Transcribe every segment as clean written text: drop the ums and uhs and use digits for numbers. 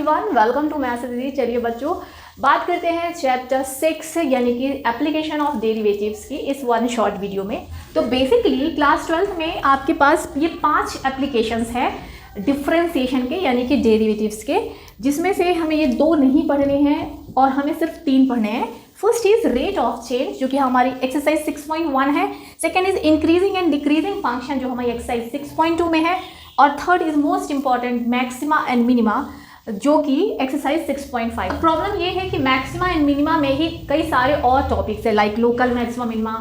Everyone, welcome to maths दीदी। चलिए बच्चों, बात करते हैं चैप्टर 6 यानी कि एप्लीकेशन ऑफ डेरिवेटिव्स की इस वन शॉर्ट वीडियो में। तो बेसिकली क्लास 12 में आपके पास ये 5 एप्लीकेशंस हैं डिफरेंशिएशन के यानी कि डेरिवेटिव्स के, जिसमें से हमें ये 2 नहीं पढ़ने हैं और हमें सिर्फ 3 पढ़ने हैं। First is rate of change जो कि हमारी एक्सरसाइज 6.1 है। Second is increasing and decreasing function जो हमारी एक्सरसाइज 6.2 में है। और third is most important maxima and minima जो कि एक्सरसाइज 6.5। प्रॉब्लम ये है कि मैक्सिमा एंड मिनिमा में ही कई सारे और टॉपिक्स है, like local maxima minima,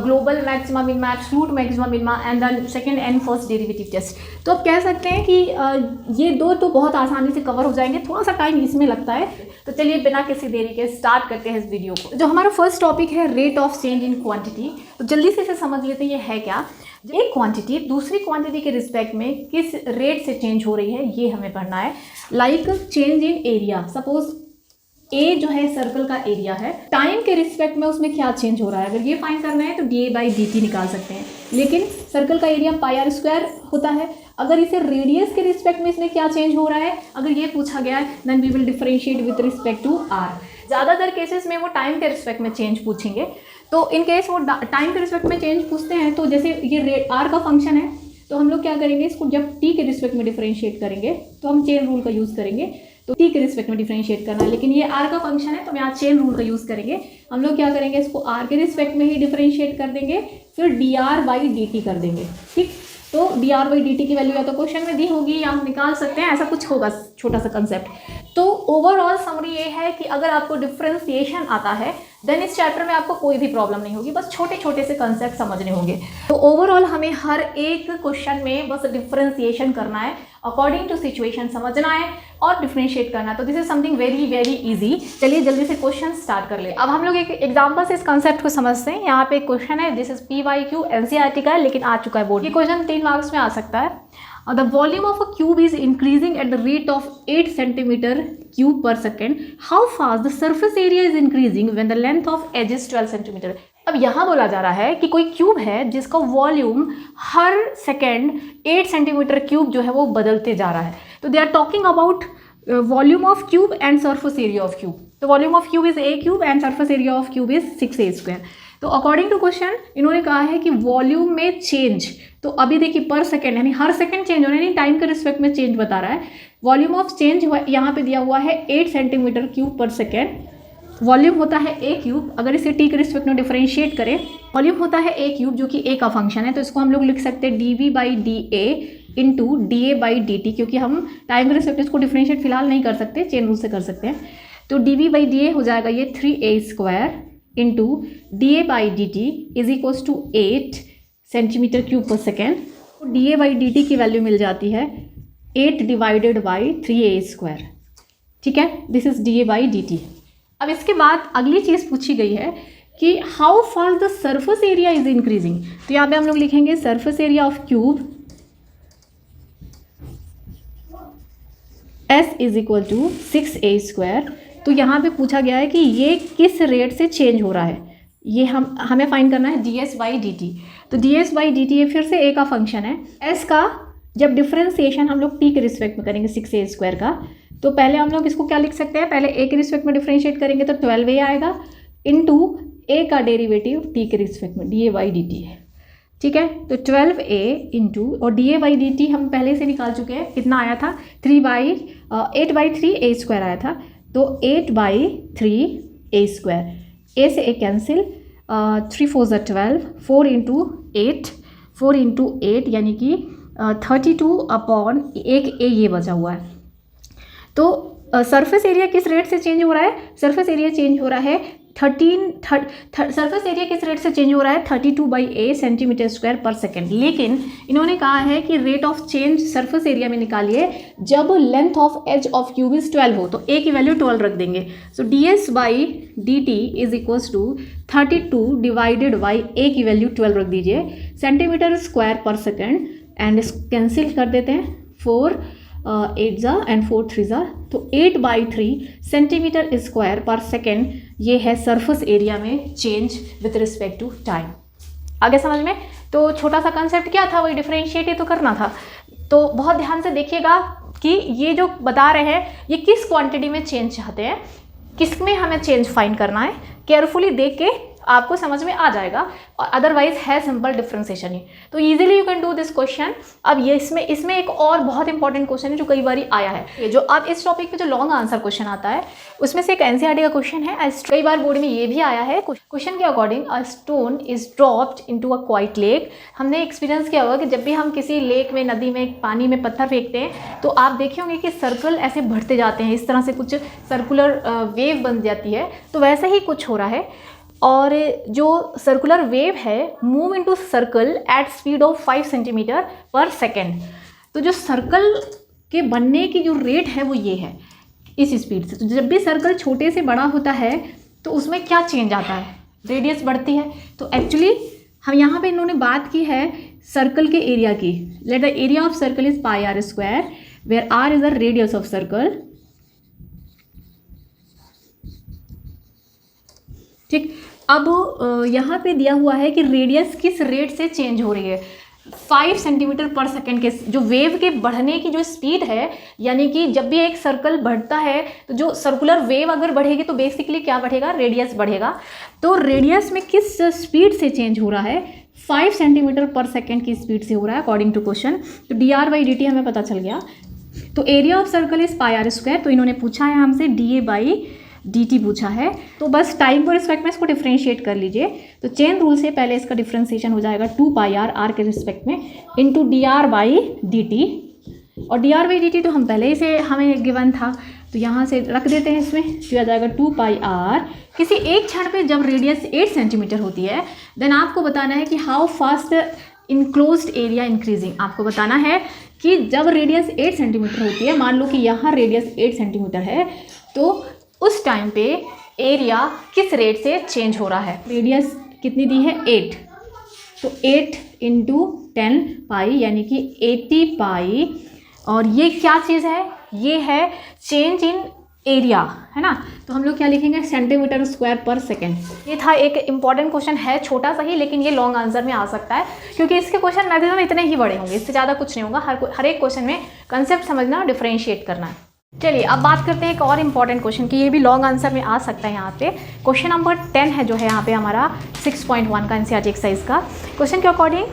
global maxima minima, absolute maxima minima and then second and first derivative test. तो आप कह सकते हैं कि ये 2 तो बहुत आसानी से कवर हो जाएंगे, थोड़ा सा टाइम इसमें लगता है। तो चलिए बिना किसी देरी के स्टार्ट करते हैं इस वीडियो को। जो हमारा फर्स्ट टॉपिक है rate of change in quantity, तो जल्दी से इसे समझ लेते हैं ये है क्या। एक क्वांटिटी दूसरी क्वांटिटी के रिस्पेक्ट में किस रेट से चेंज हो रही है ये हमें पढ़ना है। Like change in area, suppose a जो है सर्कल का एरिया है, टाइम के रिस्पेक्ट में उसमें क्या चेंज हो रहा है। अगर ये फाइंड करना है तो dA/dt निकाल सकते हैं, लेकिन सर्कल का एरिया πr² होता है। अगर इसे रेडियस के रिस्पेक्ट में इसमें क्या चेंज हो रहा है अगर ये पूछा गया है, then we will differentiate with respect to r। ज़्यादातर केसेस में वो टाइम के रिस्पेक्ट में चेंज पूछेंगे, तो इन केस वो टाइम के रिस्पेक्ट में चेंज पूछते हैं तो जैसे ये r का फंक्शन है तो हम लोग क्या करेंगे, इसको जब t के रिस्पेक्ट में डिफरेंशिएट करेंगे तो हम चेन रूल का यूज़ करेंगे। तो t के रिस्पेक्ट में डिफरेंशिएट करना है, लेकिन ये r का फंक्शन है तो हम यहाँ चेन रूल का यूज़ करेंगे। हम लोग क्या करेंगे, इसको r के रिस्पेक्ट में ही डिफरेंशिएट कर देंगे, फिर dr/dt कर देंगे। ठीक, तो dr/dt की वैल्यू या तो क्वेश्चन में दी होगी या हम निकाल सकते हैं, ऐसा कुछ होगा छोटा सा कंसेप्ट। तो ओवरऑल समरी ये है कि अगर आपको डिफरेंशिएशन आता है देन इस चैप्टर में आपको कोई भी प्रॉब्लम नहीं होगी, बस छोटे छोटे से कंसेप्ट समझने होंगे। तो ओवरऑल हमें हर एक क्वेश्चन में बस डिफरेंशिएशन करना है, अकॉर्डिंग टू सिचुएशन समझना है और डिफरेंशिएट करना है। तो this is something very very easy. चलिए जल्दी से क्वेश्चन स्टार्ट कर ले। अब हम लोग एक एग्जांपल से इस कंसेप्ट को समझते हैं। यहाँ पे एक क्वेश्चन है, दिस इज PYQ NCERT का है लेकिन आ चुका है बोर्ड। ये क्वेश्चन 3 मार्क्स में आ सकता है। The volume of a cube is increasing at the rate of 8 cm³ per second. How fast the surface area is increasing when the length of edge is 12 cm? अब यहाँ बोला जा रहा है कि कोई क्यूब है जिसका वॉल्यूम हर सेकेंड 8 cm³ जो है वो बदलते जा रहा है। तो they are talking about volume of cube and surface area of cube. तो volume of cube is a cube and surface area of cube is 6a²। तो अकॉर्डिंग टू क्वेश्चन इन्होंने कहा है कि वॉल्यूम में चेंज, तो अभी देखिए पर सेकेंड यानी हर सेकेंड चेंज हो रहा है, यानी टाइम के रिस्पेक्ट में चेंज बता रहा है। वॉल्यूम ऑफ चेंज यहाँ पे दिया हुआ है 8 cm³ पर सेकेंड। वॉल्यूम होता है a क्यूब, अगर इसे t के रिस्पेक्ट में डिफरेंशिएट करें, वॉल्यूम होता है a क्यूब जो कि a का फंक्शन है। तो इसको हम लोग लिख सकते हैं dV/dA इंटू dA/dt, क्योंकि हम टाइम के रिस्पेक्ट इसको डिफरेंशिएट फिलहाल नहीं कर सकते, चेन रूल से कर सकते हैं। तो dV/dA हो जाएगा ये 3a² into dA/dt is equals to 8 cm³ पर सेकेंड। तो dA/dt की वैल्यू मिल जाती है 8 डिवाइडेड बाई 3a²। ठीक है, दिस इज dA/dt। अब इसके बाद अगली चीज़ पूछी गई है कि how fast the surface area is increasing. तो यहाँ पे हम लोग लिखेंगे surface area of cube S is equal to 6a²। तो यहाँ पे पूछा गया है कि ये किस रेट से चेंज हो रहा है, ये हमें फाइंड करना है ds/dt। तो ds/dt ये फिर से a का फंक्शन है। s का जब डिफरेंशिएशन हम लोग t के रिस्पेक्ट में करेंगे 6a² का, तो पहले हम लोग इसको क्या लिख सकते हैं, पहले a के रिस्पेक्ट में डिफरेंशिएट करेंगे तो 12a आएगा इंटू a का डेरिवेटिव t के रिस्पेक्ट में dA/dt है। ठीक है, तो 12a इंटू और dA/dt हम पहले से निकाल चुके हैं, कितना आया था 8/3a² आया था। तो 8/3a², a से a कैंसिल, 3 4 ज़ा 12, 4 इंटू 8, 4 इंटू 8 यानी कि 32 अपॉन एक a ये बचा हुआ है। तो सरफेस एरिया किस रेट से चेंज हो रहा है, सरफेस एरिया चेंज हो रहा है सरफेस एरिया किस रेट से चेंज हो रहा है 32/a cm² पर सेकेंड। लेकिन इन्होंने कहा है कि rate of change surface area में निकालिए जब length of edge of cube is 12 हो, तो a की वैल्यू 12 रख देंगे। So ds/dt is equals to 32 divided by a की वैल्यू 12 रख दीजिए, cm² पर सेकेंड, एंड कैंसिल कर देते हैं, 4 8 ज़ा एंड 4 3 ज़ा, तो 8/3 cm² पर सेकेंड ये है सरफेस एरिया में change with respect to time. आगे समझ में? तो छोटा सा कंसेप्ट क्या था, वही डिफरेंशिएट ही तो करना था। तो बहुत ध्यान से देखिएगा कि ये जो बता रहे हैं ये किस क्वांटिटी में चेंज चाहते हैं, किस में हमें चेंज फाइंड करना है, केयरफुली देख के आपको समझ में आ जाएगा। और अदरवाइज है सिंपल डिफरेंशिएशन ही, तो easily you can do this question. अब ये इसमें एक और बहुत इंपॉर्टेंट क्वेश्चन है जो कई बार आया है, ये जो अब इस टॉपिक पे जो लॉन्ग आंसर क्वेश्चन आता है उसमें से एक एनसीईआरटी का क्वेश्चन है। कई बार बोर्ड में ये भी आया है। क्वेश्चन के according a stone is dropped into a quite lake. हमने एक्सपीरियंस किया होगा कि जब भी हम किसी लेक में, नदी में, पानी में पत्थर फेंकते हैं तो आप देखे होंगे कि सर्कल ऐसे बढ़ते जाते हैं, इस तरह से कुछ सर्कुलर वेव बन जाती है। तो वैसे ही कुछ हो रहा है, और जो सर्कुलर वेव है move into circle at speed of 5 centimetre पर सेकेंड। तो जो सर्कल के बनने की जो रेट है वो ये है, इस स्पीड से। तो जब भी सर्कल छोटे से बड़ा होता है तो उसमें क्या चेंज आता है, रेडियस बढ़ती है। तो एक्चुअली हम यहाँ पे इन्होंने बात की है सर्कल के एरिया की। Let the area of circle is pi r square where r is the radius of circle. ठीक, अब यहाँ पे दिया हुआ है कि रेडियस किस रेट से चेंज हो रही है। 5 सेंटीमीटर पर सेकेंड के जो वेव के बढ़ने की जो स्पीड है, यानी कि जब भी एक सर्कल बढ़ता है तो जो सर्कुलर वेव अगर बढ़ेगी तो बेसिकली क्या बढ़ेगा, रेडियस बढ़ेगा। तो रेडियस में किस स्पीड से चेंज हो रहा है, 5 सेंटीमीटर पर सेकेंड की स्पीड से हो रहा है अकॉर्डिंग टू क्वेश्चन। तो dr/dt हमें पता चल गया। तो area of circle is pi r square. तो इन्होंने पूछा है हमसे dA/dt पूछा है, तो बस टाइम के रिस्पेक्ट में इसको डिफ्रेंशिएट कर लीजिए। तो चेन रूल से पहले इसका डिफ्रेंशिएशन हो जाएगा 2πr r के रिस्पेक्ट में इंटू dr/dt। और dr/dt तो हम पहले ही से हमें गिवन था, तो यहाँ से रख देते हैं इसमें, तो आ जाएगा 2πr। किसी एक क्षण पे जब रेडियस 8 सेंटीमीटर होती है देन आपको बताना है कि how fast enclosed area increasing. आपको बताना है कि जब रेडियस 8 सेंटीमीटर होती है, मान लो कि यहाँ रेडियस 8 सेंटीमीटर है, तो उस टाइम पे एरिया किस रेट से चेंज हो रहा है। रेडियस कितनी दी है, 8, तो 8 इंटू 10 पाई यानी कि 80 पाई। और ये क्या चीज़ है, ये है चेंज इन एरिया, है ना। तो हम लोग क्या लिखेंगे, सेंटीमीटर स्क्वायर पर सेकेंड। ये था एक इंपॉर्टेंट क्वेश्चन है, छोटा सा ही, लेकिन ये लॉन्ग आंसर में आ सकता है क्योंकि इसके क्वेश्चन मैक्सिमम इतने ही बड़े होंगे, इससे ज़्यादा कुछ नहीं होगा। हर एक क्वेश्चन में कंसेप्ट समझना, डिफरेंशिएट करना है। चलिए अब बात करते हैं एक और इम्पॉर्टेंट क्वेश्चन की, ये भी लॉन्ग आंसर में आ सकता है। यहाँ पे क्वेश्चन नंबर 10 है जो है यहाँ पे हमारा 6.1 का एनसीईआरटी एक्सरसाइज का। क्वेश्चन के according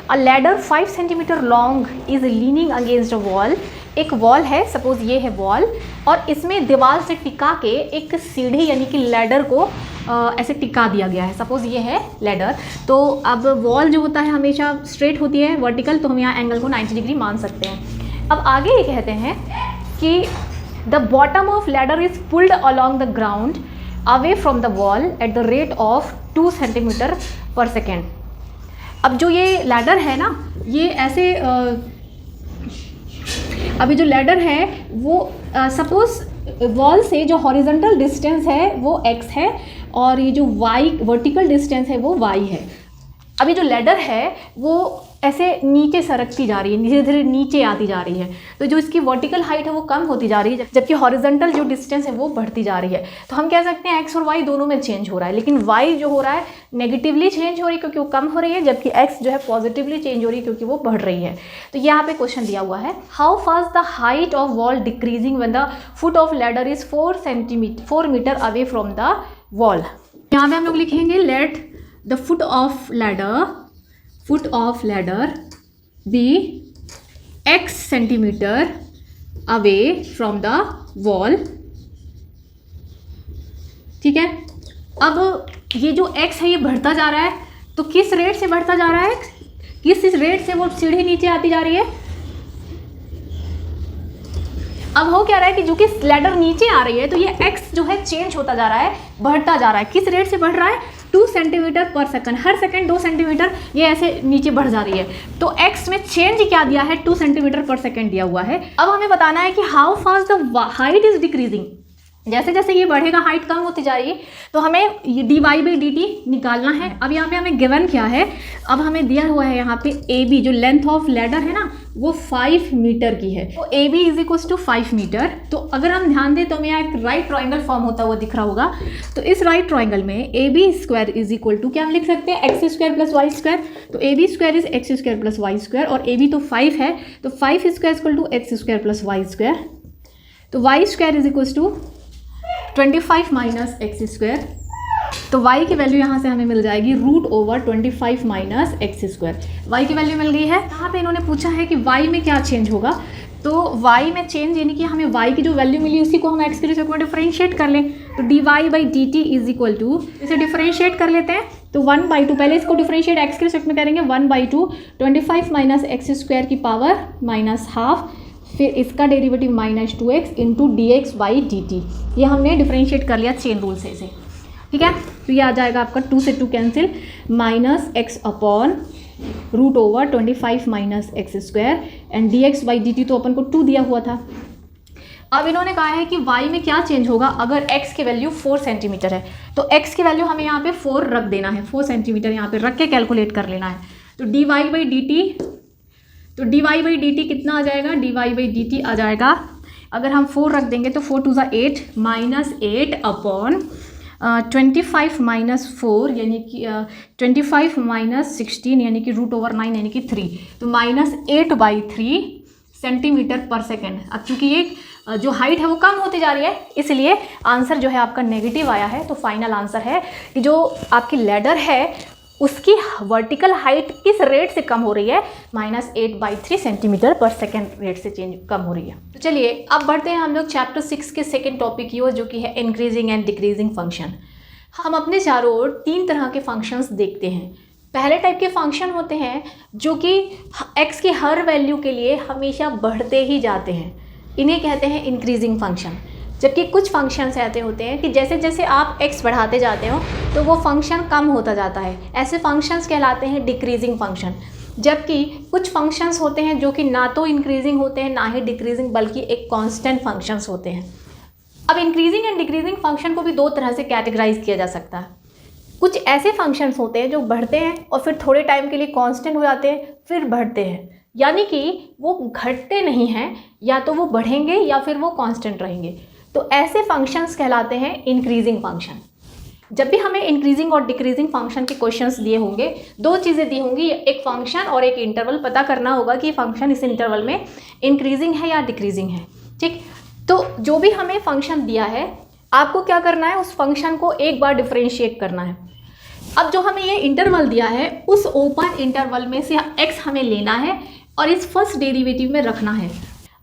a ladder 5 centimetre long is leaning against a wall. एक वॉल है, सपोज ये है वॉल, और इसमें दीवार से टिका के एक सीढ़ी यानी कि लैडर को ऐसे टिका दिया गया है। सपोज ये है लैडर। तो अब वॉल जो होता है हमेशा स्ट्रेट होती है, वर्टिकल, तो हम यहाँ एंगल को 90 डिग्री मान सकते हैं। अब आगे ये कहते हैं कि the bottom of ladder is pulled along the ground away from the wall at the rate of 2 centimetre पर सेकेंड। अब जो ये लैडर है ना, ये ऐसे अभी जो लैडर है वो सपोज वॉल से जो हॉरिजॉन्टल डिस्टेंस है वो x है और ये जो y वर्टिकल डिस्टेंस है वो y है। अभी जो लैडर है वो ऐसे नीचे सरकती जा रही है, धीरे धीरे नीचे आती जा रही है, तो जो इसकी वर्टिकल हाइट है वो कम होती जा रही है, जबकि हॉरिजॉन्टल जो डिस्टेंस है वो बढ़ती जा रही है। तो हम कह सकते हैं x और y दोनों में चेंज हो रहा है, लेकिन y जो हो रहा है नेगेटिवली चेंज हो रही है क्योंकि वो कम हो रही है, जबकि x जो है पॉजिटिवली चेंज हो रही है क्योंकि वो बढ़ रही है। तो यहाँ पे क्वेश्चन दिया हुआ है, how fast the height of wall decreasing when the foot of ladder is 4 metre away from the wall. यहाँ पे हम लोग लिखेंगे let the foot of ladder be x centimetre away from the wall. ठीक है, अब ये जो x है ये बढ़ता जा रहा है, तो किस रेट से बढ़ता जा रहा है, किस रेट से वो सीढ़ी नीचे आती जा रही है। अब हो क्या रहा है कि जो कि लैडर नीचे आ रही है तो ये x जो है चेंज होता जा रहा है, बढ़ता जा रहा है। किस रेट से बढ़ रहा है, 2 सेंटीमीटर पर सेकंड। हर सेकंड 2 सेंटीमीटर ये ऐसे नीचे बढ़ जा रही है। तो x में चेंज क्या दिया है, 2 सेंटीमीटर पर सेकंड दिया हुआ है। अब हमें बताना है कि how fast the height is decreasing, जैसे जैसे ये बढ़ेगा, हाइट कम होती जा रही है, तो हमें ये dy/dt निकालना है। अब यहाँ पे हमें गिवन क्या है, अब हमें दिया हुआ है यहाँ पे AB, जो लेंथ ऑफ लैडर है ना वो 5 मीटर की है, तो AB = 5 मीटर। तो अगर हम ध्यान दें तो हमें यहाँ एक राइट ट्राइंगल फॉर्म होता हुआ दिख रहा होगा। तो इस राइट ट्राइंगल में AB² क्या हम लिख सकते हैं, x² + y²। तो AB² = x² + y², और AB तो 5 है, तो 5² = x² + y²। तो y² = 25 - x²। तो y की वैल्यू यहाँ से हमें मिल जाएगी √25 - x²। y की वैल्यू मिल गई है। यहाँ पे इन्होंने पूछा है कि y में क्या चेंज होगा, तो y में चेंज यानी कि हमें y की जो वैल्यू मिली उसी को हम x के रिस्पेक्ट में डिफरेंशिएट कर लें। तो dy/dt इसे डिफरेंशिएट कर लेते हैं, तो 1/2, पहले इसको डिफरेंशिएट x के रिस्पेक्ट में करेंगे, 1/2 25 - x² की पावर -½ फिर इसका डेरिवेटिव -2x × dx/dt। ये हमने डिफरेंशिएट कर लिया चेन रूल से इसे, ठीक है। तो ये आ जाएगा आपका 2 से 2 cancel, -x/√25 - x² and dx/dt तो अपन को 2 दिया हुआ था। अब इन्होंने कहा है कि y में क्या चेंज होगा अगर x की वैल्यू 4 सेंटीमीटर है, तो x की वैल्यू हमें यहाँ पे 4 रख देना है, 4 सेंटीमीटर यहाँ पे रख के कैलकुलेट कर लेना है। तो dy/dt कितना आ जाएगा, dy/dt आ जाएगा, अगर हम 4 रख देंगे तो 4 × 2 = 8 -8/25 - 4 यानी कि 25 - 16 यानी कि √9 यानी कि 3, तो -8/3 सेंटीमीटर पर सेकेंड। अब चूँकि ये जो हाइट है वो कम होती जा रही है, इसलिए आंसर जो है आपका नेगेटिव आया है। तो फाइनल आंसर है कि जो आपकी लैडर है उसकी वर्टिकल हाइट किस रेट से कम हो रही है, -8/3 सेंटीमीटर पर सेकेंड रेट से कम हो रही है। तो चलिए अब बढ़ते हैं हम लोग चैप्टर 6 के सेकेंड टॉपिक की ओर, जो कि है इंक्रीजिंग एंड डिक्रीजिंग फंक्शन। हम अपने चारों ओर 3 तरह के फंक्शंस देखते हैं। पहले टाइप के फंक्शन होते हैं जो कि x की हर वैल्यू के लिए हमेशा बढ़ते ही जाते हैं, इन्हें कहते हैं इंक्रीजिंग फंक्शन। जबकि कुछ फंक्शंस ऐसे होते हैं कि जैसे जैसे आप x बढ़ाते जाते हो तो वो फंक्शन कम होता जाता है, ऐसे फंक्शंस कहलाते हैं डिक्रीजिंग फंक्शन। जबकि कुछ फंक्शंस होते हैं जो कि ना तो इंक्रीजिंग होते हैं ना ही डिक्रीजिंग, बल्कि एक कांस्टेंट फंक्शंस होते हैं। अब इंक्रीजिंग एंड डिक्रीजिंग फंक्शन को भी 2 तरह से कैटेगराइज किया जा सकता है। कुछ ऐसे फंक्शंस होते हैं जो बढ़ते हैं और फिर थोड़े टाइम के लिए कांस्टेंट हो जाते हैं, फिर बढ़ते हैं, यानी कि वो घटते नहीं हैं, या तो वो बढ़ेंगे या फिर वो कांस्टेंट रहेंगे। तो ऐसे फंक्शंस कहलाते हैं इंक्रीजिंग फंक्शन। जब भी हमें इंक्रीजिंग और डिक्रीजिंग फंक्शन के क्वेश्चंस दिए होंगे, 2 चीज़ें दी होंगी, एक फंक्शन और एक इंटरवल। पता करना होगा कि फंक्शन इस इंटरवल में इंक्रीजिंग है या डिक्रीजिंग है, ठीक। तो जो भी हमें फंक्शन दिया है, आपको क्या करना है, उस फंक्शन को एक बार डिफरेंशिएट करना है। अब जो हमें ये इंटरवल दिया है, उस ओपन इंटरवल में से x हमें लेना है और इस फर्स्ट डेरिवेटिव में रखना है।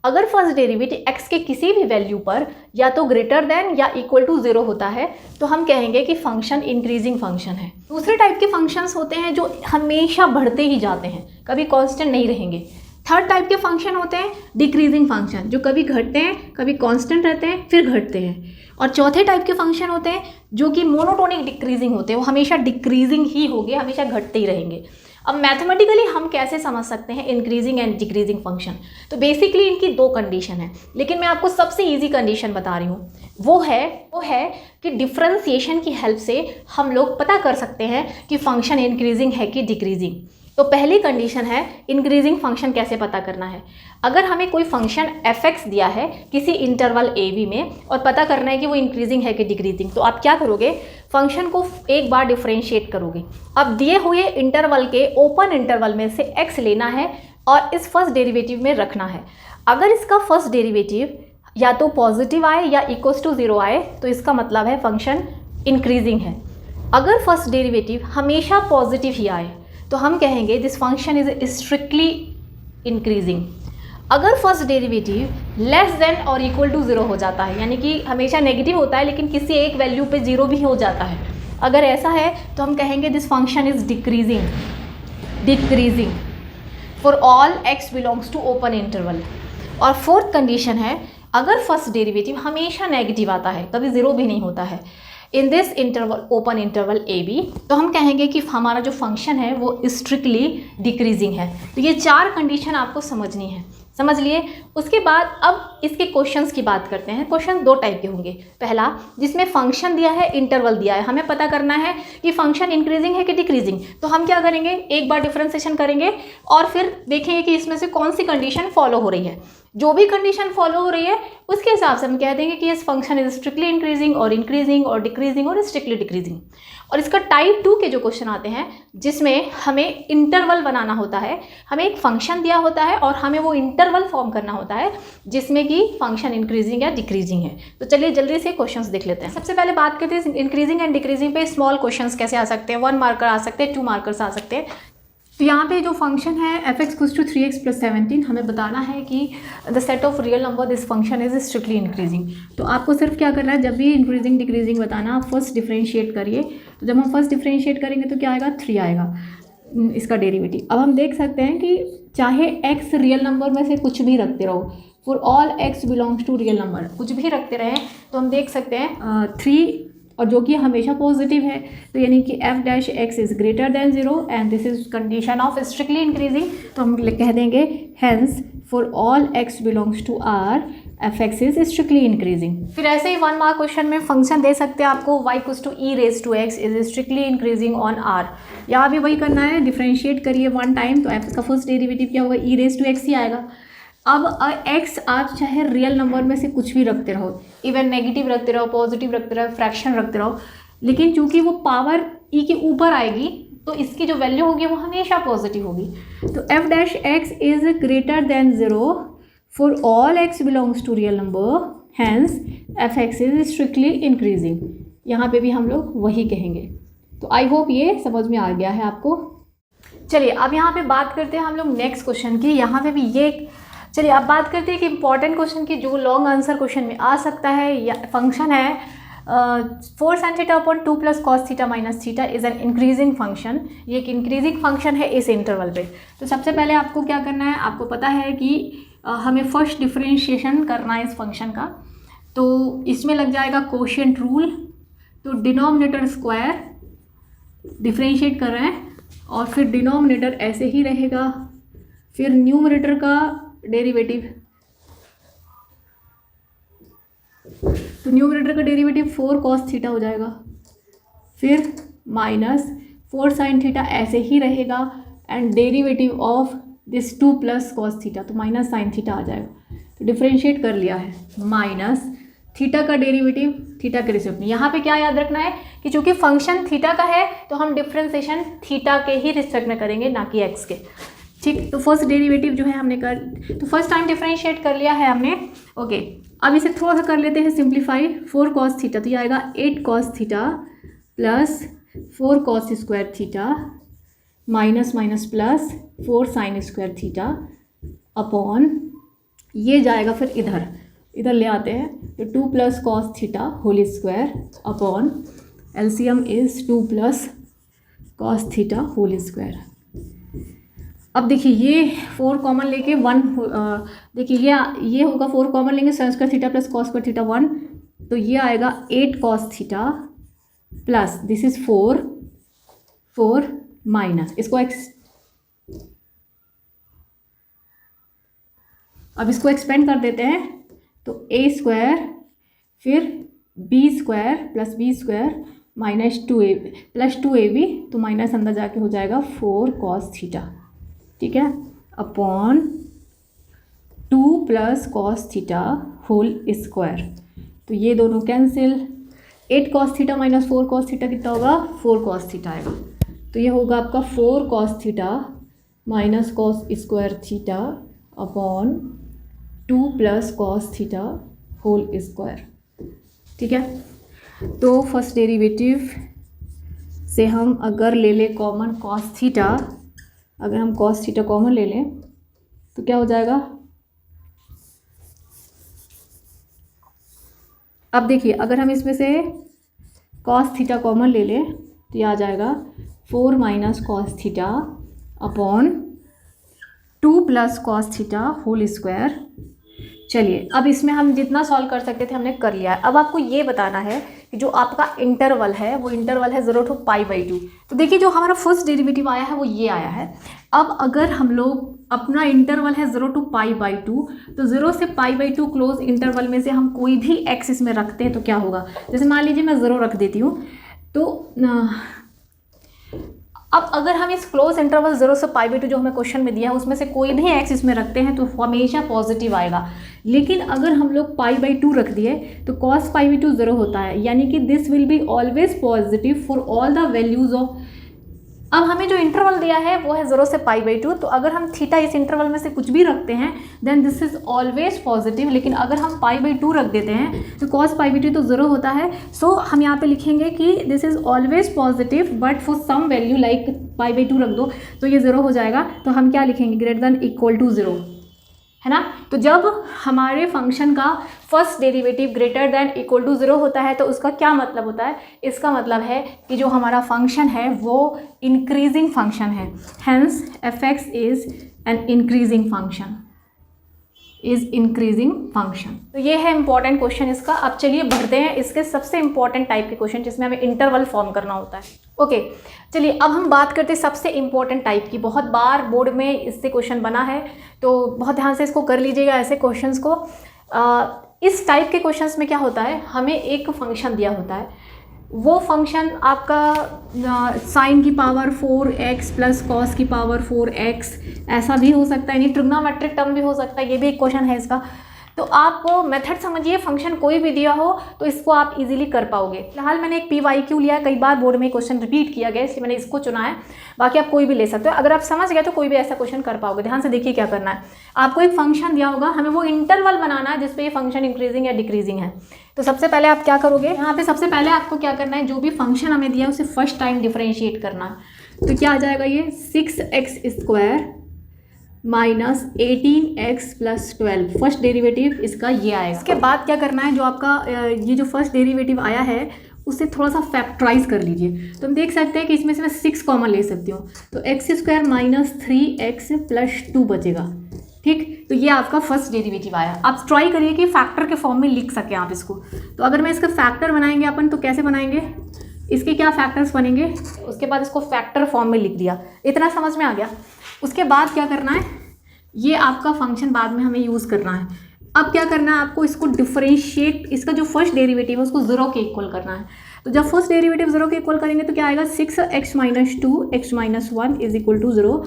अगर फर्स्ट डेरिवेटिव x के किसी भी वैल्यू पर या तो ग्रेटर देन या इक्वल टू 0 होता है, तो हम कहेंगे कि फंक्शन इंक्रीजिंग फंक्शन है। दूसरे टाइप के फंक्शंस होते हैं जो हमेशा बढ़ते ही जाते हैं, कभी कांस्टेंट नहीं रहेंगे। थर्ड टाइप के फंक्शन होते हैं डिक्रीजिंग फंक्शन, जो कभी घटते हैं, कभी कांस्टेंट रहते हैं, फिर घटते हैं। और चौथे टाइप के फंक्शन होते हैं जो कि मोनोटोनिक डिक्रीजिंग होते हैं, वो हमेशा डिक्रीजिंग ही होंगे, हमेशा घटते ही रहेंगे। अब मैथमेटिकली हम कैसे समझ सकते हैं इंक्रीजिंग एंड डिक्रीजिंग फंक्शन, तो बेसिकली इनकी 2 कंडीशन है, लेकिन मैं आपको सबसे इजी कंडीशन बता रही हूँ। वो है कि डिफरेंशिएशन की हेल्प से हम लोग पता कर सकते हैं कि फंक्शन इंक्रीजिंग है कि डिक्रीजिंग। तो पहली कंडीशन है इंक्रीजिंग फंक्शन कैसे पता करना है। अगर हमें कोई फंक्शन f(x) दिया है किसी इंटरवल a b में और पता करना है कि वो इंक्रीजिंग है कि डिक्रीजिंग, तो आप क्या करोगे, फंक्शन को एक बार डिफरेंशिएट करोगे। अब दिए हुए इंटरवल के ओपन इंटरवल में से x लेना है और इस फर्स्ट डेरिवेटिव में रखना है। अगर इसका फर्स्ट डेरिवेटिव या तो पॉजिटिव आए या इक्वल्स टू 0 आए, तो इसका मतलब है फंक्शन इंक्रीजिंग है। अगर फर्स्ट डेरिवेटिव हमेशा पॉजिटिव ही आए तो हम कहेंगे this function is strictly increasing. अगर फर्स्ट डेरिवेटिव लेस देन और इक्वल टू 0 हो जाता है, यानी कि हमेशा नेगेटिव होता है लेकिन किसी एक वैल्यू पे 0 भी हो जाता है, अगर ऐसा है तो हम कहेंगे this function is decreasing for all x belongs to open interval. और फोर्थ कंडीशन है अगर फर्स्ट डेरिवेटिव हमेशा नेगेटिव आता है, कभी 0 भी नहीं होता है in this interval open interval A B, तो हम कहेंगे कि हमारा जो फंक्शन है वो स्ट्रिक्टली डिक्रीजिंग है। तो ये 4 कंडीशन आपको समझनी है। समझ लिए। उसके बाद अब इसके क्वेश्चंस की बात करते हैं। क्वेश्चन दो टाइप के होंगे। पहला जिसमें फंक्शन दिया है, इंटरवल दिया है, हमें पता करना है कि फंक्शन इंक्रीजिंग है कि डिक्रीजिंग। तो हम क्या करेंगे, एक बार डिफरेंशिएशन करेंगे और फिर देखेंगे कि इसमें से कौन सी कंडीशन फॉलो हो रही है। जो भी कंडीशन फॉलो हो रही है उसके हिसाब से हम कह देंगे कि इस फंक्शन इज स्ट्रिक्टली इंक्रीजिंग और डिक्रीजिंग और स्ट्रिक्टली डिक्रीजिंग। और इसका टाइप 2 के जो क्वेश्चन आते हैं जिसमें हमें इंटरवल बनाना होता है, हमें एक फंक्शन दिया होता है और हमें वो इंटरवल फॉर्म करना होता है जिसमें कि फंक्शन इंक्रीजिंग या डिक्रीजिंग है। तो चलिए जल्दी से क्वेश्चंस देख लेते हैं। सबसे पहले बात करते हैं इंक्रीजिंग एंड डिक्रीजिंग पे स्मॉल क्वेश्चंस कैसे आ सकते हैं। 1 मार्कर आ सकते हैं, 2 मार्कर्स आ सकते हैं। तो यहाँ पे जो फंक्शन है f(x = 3x + 17) हमें बताना है कि the set of real number this function is strictly increasing. तो आपको सिर्फ क्या करना है, जब भी इंक्रीजिंग डिक्रीजिंग बताना, आप फर्स्ट डिफरेंशिएट करिए। तो जब हम फर्स्ट डिफरेंशिएट करेंगे तो क्या आएगा, 3 आएगा इसका डेरिवेटिव। अब हम देख सकते हैं कि चाहे x रियल नंबर में से कुछ भी रखते रहो, for all x belongs to real number, कुछ भी रखते रहें तो हम देख सकते हैं 3 और जो कि हमेशा पॉजिटिव है। तो यानी कि f' is greater than 0 and this is condition of strictly increasing. तो हम कह देंगे hence for all x belongs to r f(x) is strictly increasing. फिर ऐसे ही 1 मार्क क्वेश्चन में फंक्शन दे सकते हैं आपको y = e⁻x is strictly increasing on r। यहाँ भी वही करना है, डिफ्रेंशिएट करिए 1 टाइम तो f का फर्स्ट डेरिवेटिव क्या होगा, e⁻x ही आएगा। अब x आप चाहे रियल नंबर में से कुछ भी रखते रहो, इवन नेगेटिव रखते रहो, पॉजिटिव रखते रहो, फ्रैक्शन रखते रहो, लेकिन चूंकि वो पावर e के ऊपर आएगी तो इसकी जो वैल्यू होगी वो हमेशा पॉजिटिव होगी। तो f' is greater than 0 for all x belongs to real number, hence f(x) is strictly increasing. यहाँ पे भी हम लोग वही कहेंगे। तो आई होप ये समझ में आ गया है आपको। चलिए अब यहाँ पे बात करते हैं हम लोग नेक्स्ट क्वेश्चन की। यहाँ पे भी ये, चलिए अब बात करते हैं कि इंपॉर्टेंट क्वेश्चन की जो लॉन्ग आंसर क्वेश्चन में आ सकता है। या फंक्शन है 4 sin θ upon 2 + cos θ - θ is an increasing function. ये एक इंक्रीजिंग फंक्शन है इस इंटरवल पे। तो सबसे पहले आपको क्या करना है, आपको पता है कि हमें फर्स्ट डिफरेंशिएशन करना है इस फंक्शन का। तो इसमें लग जाएगा कोशिएंट रूल। तो डिनोमिनेटर स्क्वायर डिफरेंशिएट कर रहे हैं और फिर डिनोमिनेटर ऐसे ही रहेगा, फिर न्यूमरेटर का डेरिवेटिव। तो न्यूमरेटर का डेरिवेटिव 4 cos θ हो जाएगा, फिर -4 sin θ ऐसे ही रहेगा and derivative of this 2 + cos θ, तो माइनस sin θ आ जाएगा। तो डिफरेंशिएट कर लिया है, माइनस थीटा का डेरिवेटिव थीटा के रिस्पेक्ट में। यहाँ पे क्या याद रखना है कि चूंकि फंक्शन थीटा का है तो हम डिफरेंशिएशन थीटा के ही रिस्पेक्ट में करेंगे, ना कि एक्स के। ठीक, तो फर्स्ट डेरिवेटिव जो है हमने तो फर्स्ट टाइम डिफरेंशिएट कर लिया है हमने। ओके, अब इसे थोड़ा सा कर लेते हैं सिंप्लीफाई। 4 cos θ, तो ये आएगा 8 cos θ plus 4 cos square θ minus minus plus 4 sin square θ upon, ये जाएगा फिर इधर ले आते हैं तो 2 + cos θ whole square upon LCM is 2 + cos θ whole square. अब देखिए ये 4 कॉमन लेके 1 देखिए ये होगा 4 कॉमन लेंगे sin square θ plus cos square θ 1, तो ये आएगा 8 cos θ plus this is 4 minus इसको अब इसको एक्सपेंड कर देते हैं तो a² फिर b² plus b² minus 2ab plus 2ab, तो माइनस अंदर जाके हो जाएगा 4 cos θ, ठीक है, अपॉन 2 + cos θ होल स्क्वायर। तो ये दोनों कैंसिल, 8 cos θ माइनस 4 cos θ कितना होगा, 4 cos θ आएगा। तो ये होगा आपका 4 cos θ minus cos square θ upon 2 + cos θ whole square, ठीक है। तो फर्स्ट डेरिवेटिव से हम अगर ले लें कॉमन cos θ, अगर हम cos θ कॉमन ले लें तो क्या हो जाएगा, अब देखिए अगर हम इसमें से cos θ कॉमन ले लें तो ये आ जाएगा 4 - cos θ upon 2 + cos θ whole square. चलिए अब इसमें हम जितना सॉल्व कर सकते थे हमने कर लिया है। अब आपको ये बताना है कि जो आपका इंटरवल है वो इंटरवल है 0 to π/2। तो देखिए जो हमारा फर्स्ट डेरिवेटिव आया है वो ये आया है। अब अगर हम लोग अपना इंटरवल है 0 to π/2, तो 0 से π/2 क्लोज इंटरवल में से हम कोई भी एक्स इसमें रखते हैं तो क्या होगा। जैसे मान लीजिए मैं 0 रख देती हूँ, तो अब अगर हम इस क्लोज इंटरवल 0 से π/2 जो हमें क्वेश्चन में दिया है उसमें से कोई भी एक्स इसमें रखते हैं तो हमेशा पॉजिटिव आएगा। लेकिन अगर हम लोग π/2 रख दिए तो cos π/2 0 होता है, यानी कि this will be always positive for all the values of. अब हमें जो इंटरवल दिया है वो है 0 से π/2, तो अगर हम थीटा इस इंटरवल में से कुछ भी रखते हैं then this is always positive. लेकिन अगर हम π/2 रख देते हैं तो cos π/2 तो 0 होता है। सो हम यहाँ पे लिखेंगे कि this is always positive but for some value like π/2 रख दो तो ये 0 हो जाएगा। तो हम क्या लिखेंगे, ग्रेटर देन इक्वल टू 0, है ना। तो जब हमारे फंक्शन का first derivative greater than equal to 0 होता है तो उसका क्या मतलब होता है, इसका मतलब है कि जो हमारा फंक्शन है वो इंक्रीजिंग फंक्शन है। Hence f(x) is an increasing function, is increasing function. तो ये है इंपॉर्टेंट क्वेश्चन इसका। अब चलिए बढ़ते हैं इसके सबसे इंपॉर्टेंट टाइप के क्वेश्चन जिसमें हमें इंटरवल फॉर्म करना होता है। ओके चलिए अब हम बात करते हैं सबसे इंपॉर्टेंट टाइप की। बहुत बार बोर्ड में इससे क्वेश्चन बना है तो बहुत ध्यान से इसको कर लीजिएगा ऐसे क्वेश्चंस को। इस टाइप के क्वेश्चंस में क्या होता है, हमें एक फंक्शन दिया होता है, वो फंक्शन आपका साइन की पावर 4x प्लस कॉस की पावर 4x ऐसा भी हो सकता है, यानी ट्रिग्नोमेट्रिक टर्म भी हो सकता है। ये भी एक क्वेश्चन है इसका। तो आप मेथड समझिए, फंक्शन कोई भी दिया हो तो इसको आप इजीली कर पाओगे। फिलहाल मैंने एक PYQ लिया है, कई बार बोर्ड में क्वेश्चन रिपीट किया गया इसलिए मैंने इसको चुना है, बाकी आप कोई भी ले सकते हो। अगर आप समझ गए तो कोई भी ऐसा क्वेश्चन कर पाओगे। ध्यान से देखिए क्या करना है, आपको एक फंक्शन दिया होगा, हमें वो इंटरवल बनाना है जिसपे ये फंक्शन इंक्रीजिंग या डिक्रीजिंग है। तो सबसे पहले आप क्या करोगे, यहाँ पे सबसे पहले आपको क्या करना है, जो भी फंक्शन हमें दिया है उसे फर्स्ट टाइम डिफरेंशिएट करना है। तो क्या आ जाएगा, ये 6x² minus 18x plus 12 first derivative इसका ये आएगा। इसके बाद क्या करना है, जो आपका ये जो फर्स्ट डेरिवेटिव आया है उसे थोड़ा सा फैक्टराइज कर लीजिए। तो हम देख सकते हैं कि इसमें से मैं 6 कॉमन ले सकती हूँ, तो x² माइनस 3x प्लस 2 बचेगा। ठीक, तो ये आपका फर्स्ट डेरिवेटिव आया। आप ट्राई करिए कि फैक्टर के फॉर्म में लिख सकें आप इसको। तो अगर मैं इसका फैक्टर बनाएंगे अपन तो कैसे बनाएंगे, इसके क्या फैक्टर्स बनेंगे, उसके बाद इसको फैक्टर फॉर्म में लिख दिया। इतना समझ में आ गया। उसके बाद क्या करना है, ये आपका फंक्शन बाद में हमें यूज़ करना है। अब क्या करना है आपको, इसको डिफरेंशिएट, इसका जो फर्स्ट डेरिवेटिव है उसको 0 के इक्वल करना है। तो जब फर्स्ट डेरिवेटिव 0 के इक्वल करेंगे तो क्या आएगा, 6x minus 2 x minus 1 is equal to 0।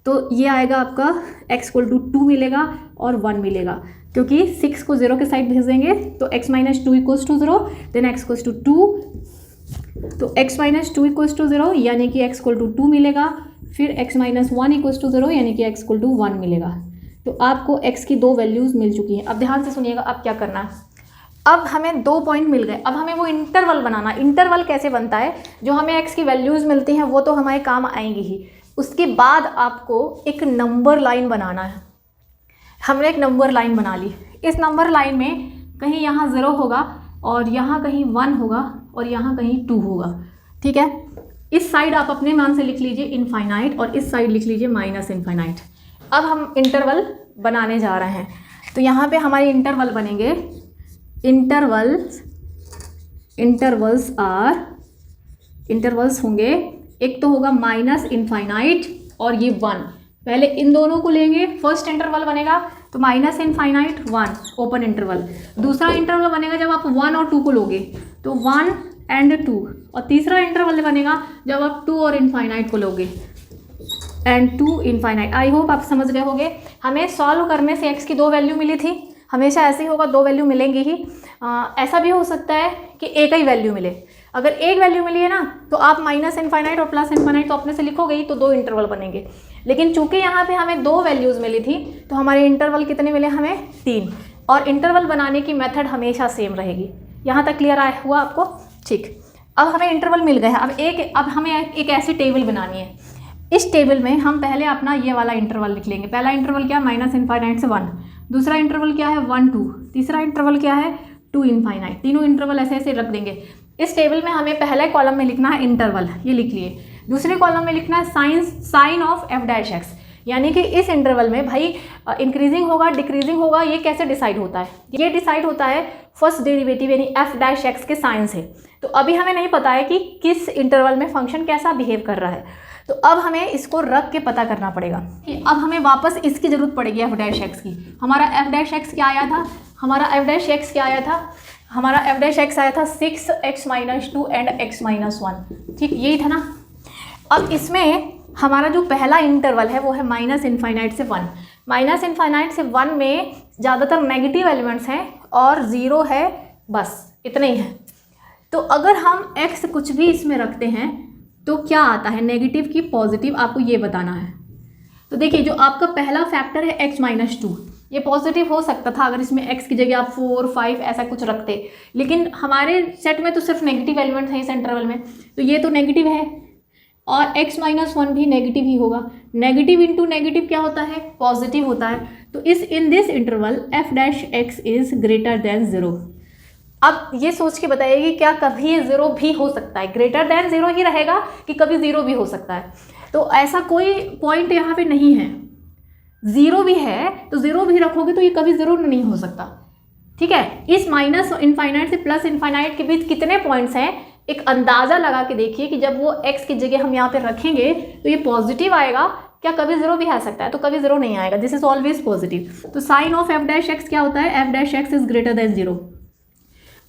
तो ये आएगा आपका x इक्वल टू 2 मिलेगा और 1 मिलेगा, क्योंकि 6 को 0 के साइड भेज देंगे तो x minus 2 equals to 0, then x equals to 2, तो x माइनस 2 इक्वल्स टू 0 यानी कि x इक्वल टू 2 मिलेगा। फिर x माइनस 1 इक्वल्स टू 0 यानी कि x इक्वल टू 1 मिलेगा। तो आपको x की 2 वैल्यूज़ मिल चुकी हैं। अब ध्यान से सुनिएगा, अब क्या करना है, अब हमें 2 पॉइंट मिल गए। अब हमें वो इंटरवल बनाना। इंटरवल कैसे बनता है, जो हमें x की वैल्यूज़ मिलती हैं वो तो हमारे काम आएंगी ही, उसके बाद आपको एक नंबर लाइन बनाना है। हमने एक नंबर लाइन बना ली। इस नंबर लाइन में कहीं यहाँ 0 होगा और यहाँ कहीं 1 होगा और यहाँ कहीं 2 होगा। ठीक है, इस साइड आप अपने मान से लिख लीजिए इनफाइनाइट और इस साइड लिख लीजिए माइनस इनफाइनाइट। अब हम इंटरवल बनाने जा रहे हैं। तो यहाँ पे हमारे इंटरवल बनेंगे, इंटरवल्स होंगे, एक तो होगा माइनस इनफाइनाइट और ये 1। पहले इन दोनों को लेंगे, फर्स्ट इंटरवल बनेगा तो माइनस इनफाइनाइट 1 ओपन इंटरवल। दूसरा इंटरवल बनेगा जब आप 1 और 2 को लोगे तो 1 एंड 2, और तीसरा इंटरवल बनेगा जब आप 2 और इनफाइनाइट को लोगे एंड 2 इनफाइनाइट। आई होप आप समझ गए होंगे। हमें सॉल्व करने से x की 2 वैल्यू मिली थी, हमेशा ऐसे ही होगा, 2 वैल्यू मिलेंगी ही। ऐसा भी हो सकता है कि एक ही वैल्यू मिले। अगर एक वैल्यू मिली है ना तो आप माइनस इनफाइनाइट और प्लस इनफाइनाइट तो अपने से लिखोगे ही, तो 2 इंटरवल बनेंगे। लेकिन चूंकि यहाँ पे हमें 2 वैल्यूज़ मिली थी तो हमारे इंटरवल कितने मिले, हमें 3। और इंटरवल बनाने की मेथड हमेशा सेम रहेगी। यहाँ तक क्लियर आया हुआ आपको? ठीक, अब हमें इंटरवल मिल गए हैं। अब हमें एक ऐसी टेबल बनानी है। इस टेबल में हम पहले अपना ये वाला इंटरवल लिख लेंगे। पहला इंटरवल क्या है, माइनस इनफाइनाइट से 1। दूसरा इंटरवल क्या है, 1 2। तीसरा इंटरवल क्या है, 2 इनफाइनाइट। तीनों इंटरवल ऐसे ऐसे रख देंगे। इस टेबल में हमें पहले कॉलम में लिखना है इंटरवल, ये लिख लिए। दूसरे कॉलम में लिखना है sign of f dash x, यानी कि इस इंटरवल में भाई इंक्रीजिंग होगा डिक्रीजिंग होगा, ये कैसे डिसाइड होता है? ये डिसाइड होता है फर्स्ट डेरिवेटिव यानी एफ डैश एक्स के साइन से। तो अभी हमें नहीं पता है कि किस इंटरवल में फंक्शन कैसा बिहेव कर रहा है, तो अब हमें इसको रख के पता करना पड़ेगा कि अब हमें वापस इसकी ज़रूरत पड़ेगी एफ डैश एक्स की। हमारा एफ डैश एक्स क्या आया था? हमारा एफ डैश एक्स क्या आया था? हमारा एफ डैश एक्स आया था 6x-2 एंड x-1। ठीक, यही था ना। अब इसमें हमारा जो पहला इंटरवल है वो है -∞ से 1। -∞ से 1 में ज़्यादातर नेगेटिव एलिमेंट्स हैं और 0 है, बस इतना ही है। तो अगर हम x कुछ भी इसमें रखते हैं तो क्या आता है, नेगेटिव की पॉजिटिव, आपको ये बताना है। तो देखिए जो आपका पहला फैक्टर है x-2, ये पॉजिटिव हो सकता था अगर इसमें x की जगह आप 4, 5 ऐसा कुछ रखते, लेकिन हमारे सेट में तो सिर्फ नेगेटिव एलिमेंट्स हैं इस इंटरवल में, तो ये तो नेगेटिव है और x-1 भी नेगेटिव ही होगा। नेगेटिव इंटू नेगेटिव क्या होता है? पॉजिटिव होता है। तो इन this interval F dash X is greater than 0। अब ये सोच के बताइए कि क्या कभी 0 भी हो सकता है? ग्रेटर देन 0 ही रहेगा कि कभी 0 भी हो सकता है? तो ऐसा कोई पॉइंट यहाँ पे नहीं है। 0 भी है तो 0 भी रखोगे तो ये कभी 0 नहीं हो सकता। ठीक है, इस -∞ से +∞ के बीच कितने पॉइंट्स हैं, एक अंदाज़ा लगा के देखिए कि जब वो x की जगह हम यहाँ पे रखेंगे तो ये पॉजिटिव आएगा, क्या कभी 0 भी आ सकता है? तो कभी 0 नहीं आएगा, दिस इज ऑलवेज पॉजिटिव। तो sign of F dash X क्या होता है? F dash X is greater than 0।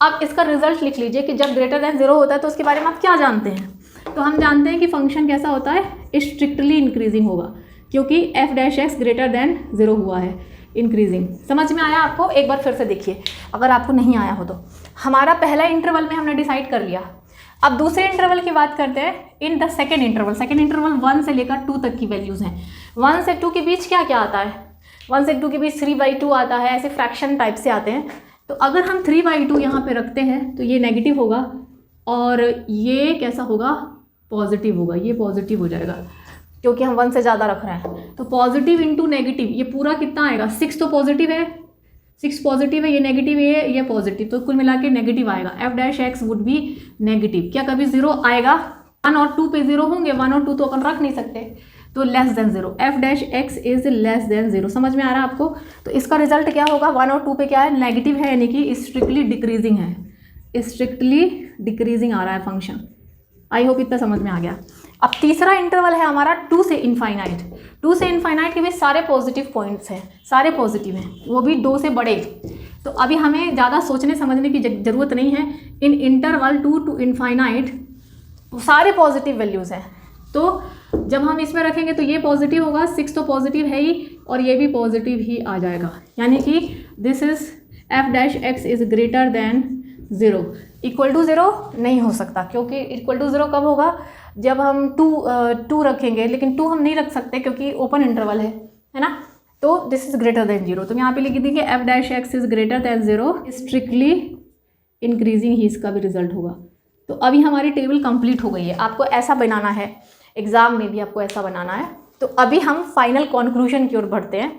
अब इसका रिजल्ट लिख लीजिए कि जब ग्रेटर देन 0 होता है तो उसके बारे में आप क्या जानते हैं? तो हम जानते हैं कि फंक्शन कैसा होता है? स्ट्रिक्टली इंक्रीजिंग होगा, क्योंकि F dash x greater than 0 हुआ है, इंक्रीजिंग। समझ में आया आपको? एक बार फिर से देखिए अगर आपको नहीं आया हो तो। हमारा पहला इंटरवल में हमने डिसाइड कर लिया। अब दूसरे इंटरवल की बात करते हैं। इन द सेकेंड इंटरवल 1 से लेकर 2 तक की वैल्यूज़ हैं। 1 से 2 के बीच क्या क्या आता है? 1 से 2 के बीच 3/2 आता है, ऐसे फ्रैक्शन टाइप से आते हैं। तो अगर हम 3/2 यहाँ पे रखते हैं तो ये नेगेटिव होगा और ये कैसा होगा? पॉजिटिव होगा। ये पॉजिटिव हो जाएगा क्योंकि हम 1 से ज़्यादा रख रहे हैं। तो पॉजिटिव इंटू नेगेटिव, ये पूरा कितना आएगा? 6 तो पॉजिटिव है, 6 पॉजिटिव है, ये नेगेटिव है, ये पॉजिटिव, तो कुल मिला के नेगेटिव आएगा। F dash x would be negative. क्या कभी 0 आएगा? 1 और 2 पे 0 होंगे, 1 और 2 तो अपन रख नहीं सकते, तो less than 0। F dash X is less than 0। समझ में आ रहा है आपको? तो इसका रिजल्ट क्या होगा? 1 और 2 पे क्या है? नेगेटिव है, यानी कि स्ट्रिक्टली डिक्रीजिंग है, स्ट्रिक्टली डिक्रीजिंग आ रहा है फंक्शन। आई होप इतना समझ में आ गया। अब तीसरा इंटरवल है हमारा 2 से इनफाइनाइट। 2 से इनफाइनाइट के भी सारे पॉजिटिव पॉइंट्स हैं, सारे पॉजिटिव हैं, वो भी 2 से बड़े। तो अभी हमें ज़्यादा सोचने समझने की ज़रूरत नहीं है। इन इंटरवल 2 टू इनफाइनाइट सारे पॉजिटिव वैल्यूज़ हैं, तो जब हम इसमें रखेंगे तो ये पॉजिटिव होगा, 6 तो पॉजिटिव है ही और ये भी पॉजिटिव ही आ जाएगा, यानी कि this is F dash X is greater than 0। Equal to 0 नहीं हो सकता, क्योंकि इक्वल टू 0 कब होगा? जब हम 2 रखेंगे, लेकिन 2 हम नहीं रख सकते क्योंकि ओपन इंटरवल है ना। तो दिस इज ग्रेटर देन 0, तो यहाँ पे लिख देंगे F dash X is greater than 0, strictly increasing ही इसका भी रिजल्ट होगा। तो अभी हमारी टेबल कंप्लीट हो गई है। आपको ऐसा बनाना है, एग्जाम में भी आपको ऐसा बनाना है। तो अभी हम फाइनल कंक्लूजन की ओर बढ़ते हैं।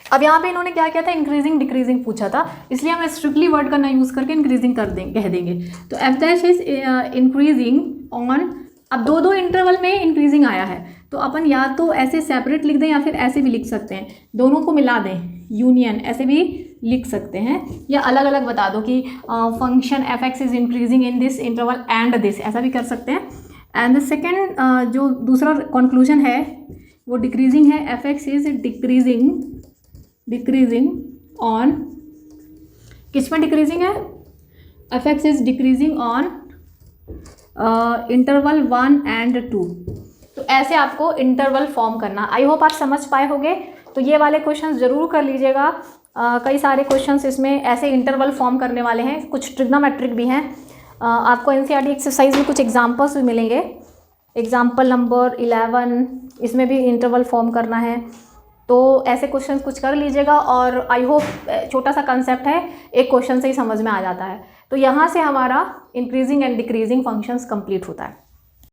अब यहाँ पे इन्होंने क्या किया था? इंक्रीजिंग डिक्रीजिंग पूछा था, इसलिए हम स्ट्रिक्टली वर्ड का ना यूज़ करके इंक्रीजिंग कह देंगे। तो F dash is increasing on, अब 2 इंटरवल में इंक्रीजिंग आया है, तो अपन या तो ऐसे सेपरेट लिख दें या फिर ऐसे भी लिख सकते हैं, दोनों को मिला दें, यूनियन ऐसे भी लिख सकते हैं, या अलग अलग बता दो कि function F x is increasing in this interval and this, ऐसा भी कर सकते हैं। एंड द सेकेंड जो दूसरा कंक्लूजन है वो डिक्रीजिंग है, F x is decreasing on, किस में डिक्रीजिंग है? F x is decreasing on interval 1 and 2। तो ऐसे आपको इंटरवल फॉर्म करना। आई होप आप समझ पाए होंगे। तो ये वाले क्वेश्चंस ज़रूर कर लीजिएगा। कई सारे क्वेश्चंस इसमें ऐसे इंटरवल फॉर्म करने वाले हैं, कुछ ट्रिग्नोमेट्रिक भी हैं। आपको एनसीईआरटी एक्सरसाइज में कुछ एग्जाम्पल्स भी मिलेंगे। एग्जाम्पल नंबर 11, इसमें भी इंटरवल फॉर्म करना है। तो ऐसे क्वेश्चंस कुछ कर लीजिएगा और आई होप छोटा सा कंसेप्ट है, एक क्वेश्चन से ही समझ में आ जाता है। तो यहाँ से हमारा increasing and decreasing functions complete होता है।